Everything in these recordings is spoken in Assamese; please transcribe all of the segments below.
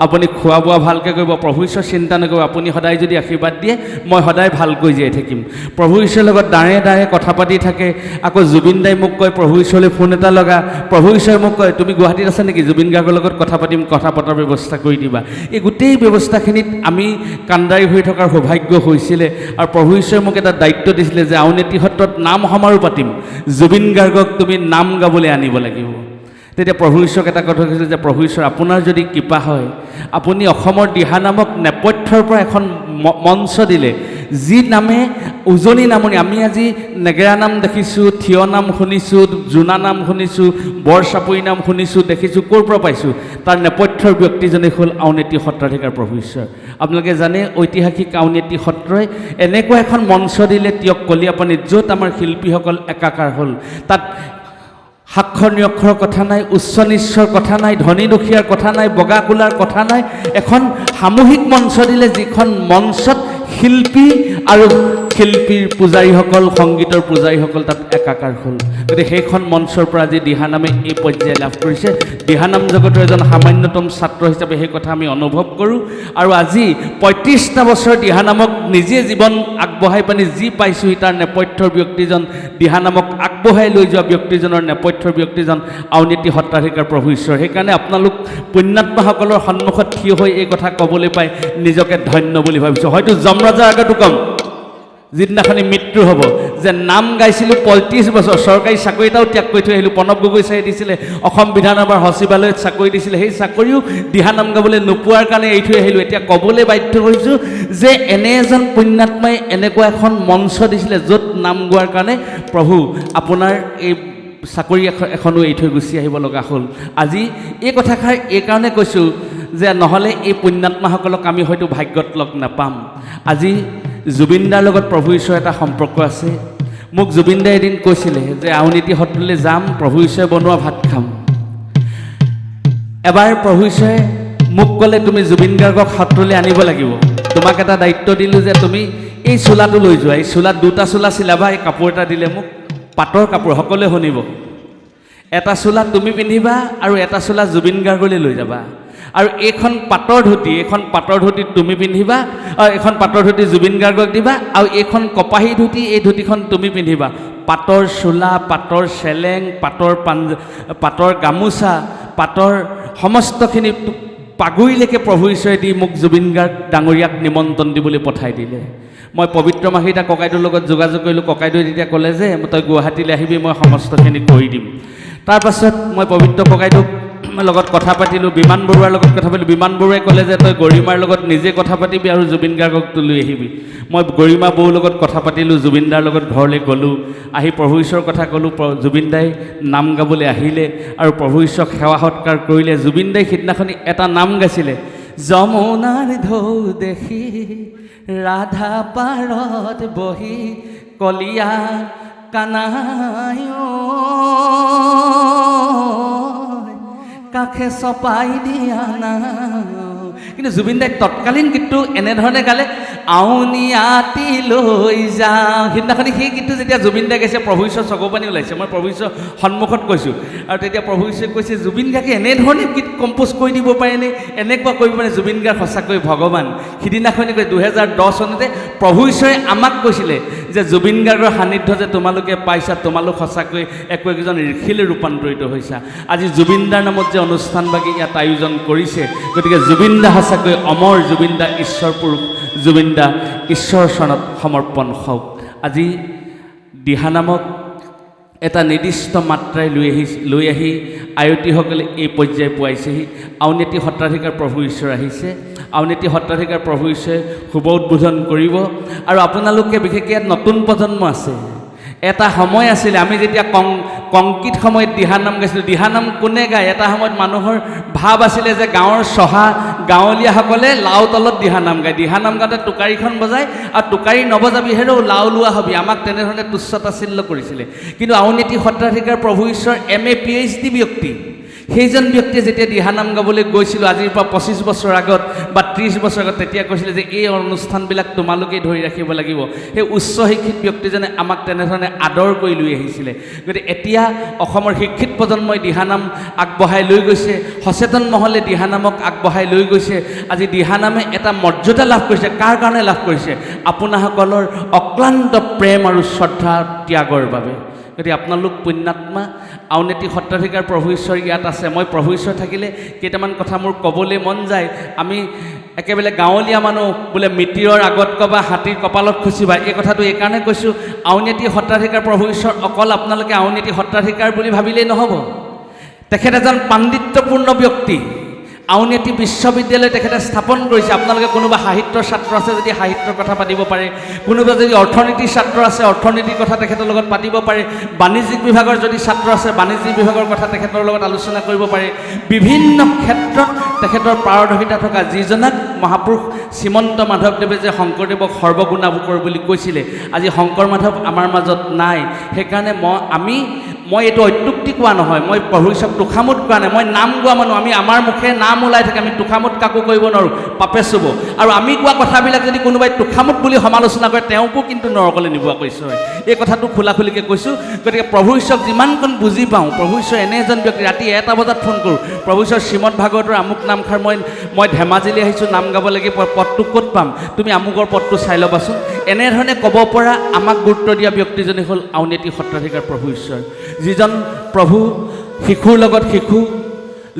আপুনি খোৱা বোৱা ভালকৈ কৰিব, প্ৰভু ঈশ্বৰ চিন্তা নকৰিব। আপুনি সদায় যদি আশীৰ্বাদ দিয়ে মই সদায় ভালকৈ জীয়াই থাকিম। প্ৰভু ঈশ্বৰৰ লগত দাঁৰে দাঁৰে কথা পাতি থাকে। আকৌ জুবিন দাই মোক কয় প্ৰভু ঈশ্বৰলৈ ফোন এটা লগা। প্ৰভু ঈশ্বৰে মোক কয় তুমি গুৱাহাটীত আছা নেকি, জুবিন গাৰ্গৰ লগত কথা পাতিম, কথা পতাৰ ব্যৱস্থা কৰি দিবা। এই গোটেই ব্যৱস্থাখিনিত আমি কাণ্ডাৰী হৈ থকাৰ সৌভাগ্য হৈছিলে। আৰু প্ৰভু ঈশ্বৰে মোক এটা দায়িত্ব দিছিলে যে আউনীআটী সত্ৰত নাম সমাৰোহ পাতিম, জুবিন গাৰ্গক তুমি নাম গাবলৈ আনিব লাগিব। তেতিয়া প্ৰভু ঈশ্বৰক এটা কথা কৈছিল যে প্ৰভু ঈশ্বৰ আপোনাৰ যদি কৃপা হয়, আপুনি অসমৰ দিহানামক নেপথ্যৰ পৰা এখন মঞ্চ দিলে, যি নামে উজনি নামনি, আমি আজি নেগেৰা নাম দেখিছোঁ, থিয় নাম শুনিছোঁ, জোনা নাম শুনিছোঁ, বৰচাপৰি নাম শুনিছোঁ, দেখিছোঁ, ক'ৰ পৰা পাইছোঁ? তাৰ নেপথ্যৰ ব্যক্তিজনে হ'ল আউনীআটী সত্ৰাধিকাৰ প্ৰভু ঈশ্বৰ। আপোনালোকে জানে ঐতিহাসিক আউনীআটী সত্ৰই এনেকুৱা এখন মঞ্চ দিলে তিয়ক কলীয়াপানীত, য'ত আমাৰ শিল্পীসকল একাকাৰ হ'ল। তাত সাক্ষৰ নিৰক্ষৰৰ কথা নাই, উচ্চ নিচ্চৰ কথা নাই, ধনী দুখীয়াৰ কথা নাই, বগা কোলাৰ কথা নাই। এখন সামূহিক মঞ্চ দিলে, যিখন মঞ্চত শিল্পী আৰু শিল্পীৰ পূজাৰীসকল, সংগীতৰ পূজাৰীসকল তাত একাকাৰ হ'ল। গতিকে সেইখন মঞ্চৰ পৰা আজি দিহানামে এই পৰ্যায় লাভ কৰিছে। দিহানাম জগতৰ এজন সামান্যতম ছাত্ৰ হিচাপে সেই কথা আমি অনুভৱ কৰোঁ। আৰু আজি 35টা বছৰ দিহানামক নিজে জীৱন আগবঢ়াই পানি যি পাইছোঁহি, তাৰ নেপথ্যৰ ব্যক্তিজন, দিহানামক আগবঢ়াই লৈ যোৱা ব্যক্তিজনৰ নেপথ্যৰ ব্যক্তিজন আউনীআটী সত্ৰাধিকাৰ প্ৰভু ঈশ্বৰ। সেইকাৰণে আপোনালোক পুণ্যাত্মাসকলৰ সন্মুখত থিয় হৈ এই কথা ক'বলৈ পাই নিজকে ধন্য বুলি ভাবিছোঁ। হয়তো যমৰাজাৰ আগতো ক'ম, যিদিনাখনি মৃত্যু হ'ব, যে নাম গাইছিলোঁ 35 বছৰ, চৰকাৰী চাকৰি এটাও ত্যাগ কৰি থৈ আহিলোঁ। প্ৰণৱ গগৈ ছাৰে দিছিলে, অসম বিধানসভাৰ সচিবালয়ত চাকৰি দিছিলে, সেই চাকৰিও দিহানাম গাবলৈ নোপোৱাৰ কাৰণে এৰি থৈ আহিলোঁ। এতিয়া ক'বলৈ বাধ্য হৈছোঁ যে এনে এজন পুণ্যাত্মাই এনেকুৱা এখন মঞ্চ দিছিলে, য'ত নাম গোৱাৰ কাৰণে প্ৰভু আপোনাৰ এই চাকৰি এখনো এৰি থৈ গুচি আহিব লগা হ'ল। আজি এই কথাষাৰ এইকাৰণে কৈছোঁ যে নহ'লে এই পুণ্যাত্মাসকলক আমি হয়তো ভাগ্যত লগ নাপাম। আজি জুবিনদাৰ লগত প্ৰভু ঈশ্বৰৰ এটা সম্পৰ্ক আছে। মোক জুবিনদাই এদিন কৈছিলে যে আউনীআটী সত্ৰলৈ যাম, প্ৰভু ঈশ্বৰে বনোৱা ভাত খাম। এবাৰ প্ৰভু ঈশ্বৰে মোক ক'লে তুমি জুবিন গাৰ্গক সত্ৰলৈ আনিব লাগিব, তোমাক এটা দায়িত্ব দিলোঁ যে তুমি এই চোলাটো লৈ যোৱা। এই চোলাত 2টা চোলা চিলাবা। এই কাপোৰ এটা দিলে মোক, পাটৰ কাপোৰ, সকলোৱে শুনিব। এটা চোলা তুমি পিন্ধিবা আৰু এটা চোলা জুবিন গাৰ্গলৈ লৈ যাবা। আৰু এইখন পাটৰ ধুতি তুমি পিন্ধিবা, আৰু এইখন পাটৰ ধুতি জুবিন গাৰ্গক দিবা, আৰু এইখন কপাহী ধুতি, এই ধুতিখন তুমি পিন্ধিবা। পাটৰ চোলা, পাটৰ চেলেং, পাটৰ গামোচা, পাটৰ সমস্তখিনি পাগুৰিলৈকে প্ৰভু ঈশ্বৰে দি মোক জুবিন গাৰ্গ ডাঙৰীয়াক নিমন্ত্ৰণ দিবলৈ পঠাই দিলে। মই পবিত্ৰ মাহিতা ককাইদেউৰ লগত যোগাযোগ কৰিলোঁ। ককাইদেউয়ে তেতিয়া ক'লে যে তই গুৱাহাটীলৈ আহিবি, মই সমস্তখিনি কৰি দিম। তাৰপাছত মই পবিত্ৰ ককাইদেউক লগত কথা পাতিলোঁ, বিমান বৰুৱাৰ লগত কথা পাতিলোঁ। বিমান বৰুৱাই ক'লে যে তই গৰিমাৰ লগত নিজে কথা পাতিবি আৰু জুবিন গাৰ্গকটো লৈ আহিবি। মই গৰিমা বৌৰ লগত কথা পাতিলোঁ, জুবিনদাৰ লগত ঘৰলৈ গ'লোঁ, আহি প্ৰভু ঈশ্বৰৰ কথা ক'লোঁ। জুবিনদাই নাম গাবলৈ আহিলে আৰু প্ৰভু ঈশ্বৰক সেৱা সৎকাৰ কৰিলে। জুবিনদাই সিদিনাখনি এটা নাম গাইছিলে, যমুনাৰ ঢৌ দেখি ৰাধা পাৰত বহি কলীয়া কানাই কাষে চপাই দিয়া না। কিন্তু জুবিনদাই তৎকালীন গীতটো এনেধৰণে গালে, আউনীআটী লৈ যাওঁ। সিদিনাখনি সেই গীতটো যেতিয়া জুবিনদাই গাইছে, প্ৰভু ঈশ্বৰ চকুপানী ওলাইছে। মই প্ৰভু ঈশ্বৰৰ সন্মুখত কৈছোঁ, আৰু তেতিয়া প্ৰভু ঈশ্বৰে কৈছে জুবিন গাৰ্গে এনেধৰণে গীত কম্প'জ কৰি দিব পাৰেনে, এনেকুৱা কৰিব পাৰে। জুবিন গাৰ্গ সঁচাকৈ ভগৱান। সিদিনাখনি কৈ 2010 চনতে প্ৰভু ঈশ্বৰে আমাক কৈছিলে যে জুবিন গাৰ্গৰ সান্নিধ্য যে তোমালোকে পাইছা, তোমালোক সঁচাকৈ একোজন ঋষিলৈ ৰূপান্তৰিত হৈছা। আজি জুবিনদাৰ নামত যে অনুষ্ঠানভাগি ইয়াত আয়োজন কৰিছে, গতিকে জুবিনদা সঁচাকৈ অমৰ, জুবিনদা ঈশ্বৰ পুৰুষ, জুবিনদা ঈশ্বৰৰ চৰণত সমৰ্পণ হওক। আজি দিহানামক এটা নিৰ্দিষ্ট মাত্ৰাই লৈ আহি আয়তীসকলে এই পৰ্যায় পোৱাইছেহি। আউনীআটী সত্ৰাধিকাৰ প্ৰভু ঈশ্বৰ আহিছে। আউনীআটী সত্ৰাধিকাৰ প্ৰভু ঈশ্বৰে শুভ উদ্বোধন কৰিব। আৰু আপোনালোকে বিশেষকৈ ইয়াত নতুন প্ৰজন্ম আছে। এটা সময় আছিলে, আমি যেতিয়া কংকিত সময়ত দিহানাম গাইছিলোঁ, দিহানাম কোনে গায়? এটা সময়ত মানুহৰ ভাৱ আছিলে যে গাঁৱৰ চহা গাঁৱলীয়াসকলে লাও তলত দিহানাম গায়। দিহানাম গাওঁতে টোকাৰীখন বজায়, আৰু টোকাৰী নবজাবি হেৰৌ লাও লোৱা হবি, আমাক তেনেধৰণে তুচ্ছ তাচ্ছিল্য কৰিছিলে। কিন্তু আউনীআটী সত্ৰাধিকাৰ প্ৰভু ঈশ্বৰ MA PhD ব্যক্তি, সেইজন ব্যক্তিয়ে যেতিয়া দিহানাম গাবলৈ গৈছিলোঁ আজিৰ পৰা 25 বছৰ আগত, বা 30 বছৰ আগত তেতিয়া কৈছিলে যে এই অনুষ্ঠানবিলাক তোমালোকেই ধৰি ৰাখিব লাগিব সেই উচ্চ শিক্ষিত ব্যক্তিজনে আমাক তেনেধৰণে আদৰ কৰি লৈ আহিছিলে গতিকে এতিয়া অসমৰ শিক্ষিত প্ৰজন্মই দিহানাম আগবঢ়াই লৈ গৈছে সচেতন মহলে দিহানামক আগবঢ়াই লৈ গৈছে আজি দিহানামে এটা মৰ্যাদা লাভ কৰিছে কাৰ কাৰণে লাভ কৰিছে আপোনাসকলৰ অক্লান্ত প্ৰেম আৰু শ্ৰদ্ধা ত্যাগৰ বাবে গতিকে আপোনালোক পুণ্যাত্মা আউনীআটী সত্ৰাধিকাৰ প্ৰভু ঈশ্বৰ ইয়াত আছে মই প্ৰভু ঈশ্বৰ থাকিলে কেইটামান কথা মোৰ ক'বলৈ মন যায় আমি একেবাৰে গাঁৱলীয়া মানুহ বোলে মিতিৰৰ আগত ক'বা হাতীৰ কপালত খুচিবা এই কথাটো এইকাৰণে কৈছোঁ আউনীআটী সত্ৰাধিকাৰ প্ৰভু ঈশ্বৰ অকল আপোনালোকে আউনীআটী সত্ৰাধিকাৰ বুলি ভাবিলেই নহ'ব তেখেত এজন পাণ্ডিত্যপূৰ্ণ ব্যক্তি আউনীআটী বিশ্ববিদ্যালয় তেখেতে স্থাপন কৰিছে আপোনালোকে কোনোবা সাহিত্যৰ ছাত্ৰ আছে যদি সাহিত্যৰ কথা পাতিব পাৰে কোনোবা যদি অৰ্থনীতিৰ ছাত্ৰ আছে অৰ্থনীতিৰ কথা তেখেতৰ লগত পাতিব পাৰে বাণিজ্যিক বিভাগৰ যদি ছাত্ৰ আছে বাণিজ্যিক বিভাগৰ কথা তেখেতৰ লগত আলোচনা কৰিব পাৰে বিভিন্ন ক্ষেত্ৰত তেখেতৰ পাৰদৰ্শিতা থকা যিজনাক মহাপুৰুষ শ্ৰীমন্ত মাধৱদেৱে যে শংকৰদেৱক সৰ্বগুণাৱতাৰ বুলি কৈছিলে আজি শংকৰ মাধৱ আমাৰ মাজত নাই সেইকাৰণে মই এইটো অত্যুক্তি কোৱা নহয় মই প্ৰভু ঈশ্বৰক তোষামোদ কোৱা নাই মই নাম গোৱা মানুহ আমি আমাৰ মুখে নাম ওলাই থাকে আমি তোষামোদ কাকো কৰিব নোৱাৰোঁ পাপে চুব আৰু আমি কোৱা কথাবিলাক যদি কোনোবাই তোষামোদ বুলি সমালোচনা কৰে তেওঁকো কিন্তু নৰকলৈ নিবোৱা কৈছোঁ এই কথাটো খোলাখুলিকৈ কৈছোঁ গতিকে প্ৰভু ঈশ্বৰক যিমানকণ বুজি পাওঁ প্ৰভু ঈশ্বৰ এনে এজন ব্যক্তি ৰাতি 1টা বজাত ফোন কৰোঁ প্ৰভু ঈশ্বৰ শ্ৰীমদ ভাগৱতৰ আমুক নামষাৰ মই ধেমাজিলৈ আহিছোঁ নাম গাব লাগিব পদটো ক'ত পাম তুমি আমুকৰ পদটো চাই ল'বাচোন এনেধৰণে ক'ব পৰা আমাক গুৰুত্ব দিয়া ব্যক্তিজনেই হ'ল আউনীআটী সত্ৰাধিকাৰ প্ৰভু ঈশ্বৰ যিজন প্ৰভু শিশুৰ লগত শিশু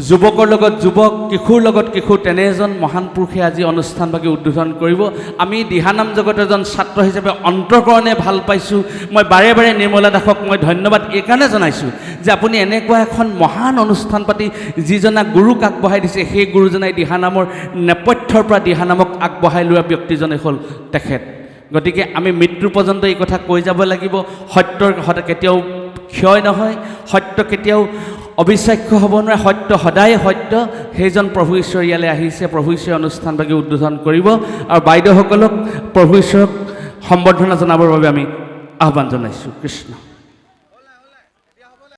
যুৱকৰ লগত যুৱক কিশোৰ লগত কিশোৰ তেনে এজন মহান পুৰুষে আজি অনুষ্ঠানভাগি উদ্বোধন কৰিব আমি দিহানাম জগতৰ এজন ছাত্ৰ হিচাপে অন্তৰকৰণে ভাল পাইছোঁ মই বাৰে বাৰে নিৰ্মলা দাসক মই ধন্যবাদ এইকাৰণে জনাইছোঁ যে আপুনি এনেকুৱা এখন মহান অনুষ্ঠান পাতি যিজনা গুৰুক আগবঢ়াই দিছে সেই গুৰুজনাই দিহানামৰ নেপথ্যৰ পৰা দিহানামক আগবঢ়াই লোৱা ব্যক্তিজনে হ'ল তেখেত গতিকে আমি মৃত্যু পৰ্যন্ত এই কথা কৈ যাব লাগিব সত্যৰ কেতিয়াও ক্ষয় নহয় সত্য কেতিয়াও অবিশ্বাস্য হ'ব নোৱাৰে সত্য সদায় সত্য সেইজন প্ৰভু ঈশ্বৰ ইয়ালৈ আহিছে প্ৰভু ঈশ্বৰে অনুষ্ঠানভাগি উদ্বোধন কৰিব আৰু বাইদেউসকলক প্ৰভু ঈশ্বৰক সম্বৰ্ধনা জনাবৰ বাবে আমি আহ্বান জনাইছোঁ কৃষ্ণ